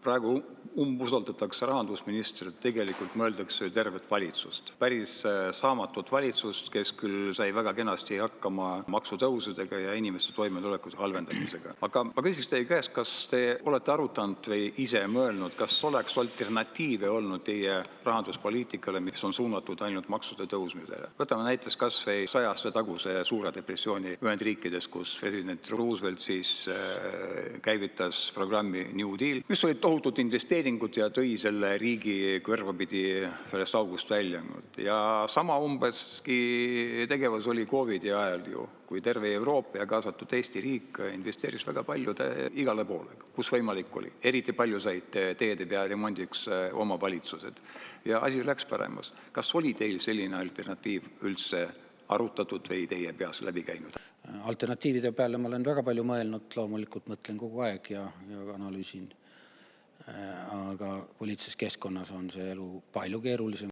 Praegu umbusaldatakse rahandusministrit, tegelikult mõeldakse tervet valitsust. Päris saamatut valitsust, kes küll sai väga kenasti hakkama maksutõusudega ja inimeste toimetulekute halvendamisega. Aga ma küsiks teie käest, kas te olete arutanud või ise mõelnud, kas oleks alternatiive olnud teie rahanduspoliitikale, mis on suunatud ainult maksude tõusmisele? Võtame näiteks kas või 100 aasta taguse suure depressiooni Ühendriikides, kus president Roosevelt siis käivitas programmi New Deal, mis olid tohutud investeeringud ja tõi selle riigi kõrvapidi sellest august välja. Ja sama umbeski tegevus oli COVID-i ajal ju, kui terve Euroopa ja kaasatud Eesti riik investeeris väga palju igale poole, kus võimalik oli. Eriti palju said teede pea remondiks omavalitsused ja asi läks paremas. Kas oli teil selline alternatiiv üldse arutatud või teie peas läbi käinud? Alternatiivide peale ma olen väga palju mõelnud, loomulikult mõtlen kogu aeg ja analüüsin. Aga poliitilises keskkonnas on see elu palju keerulisem.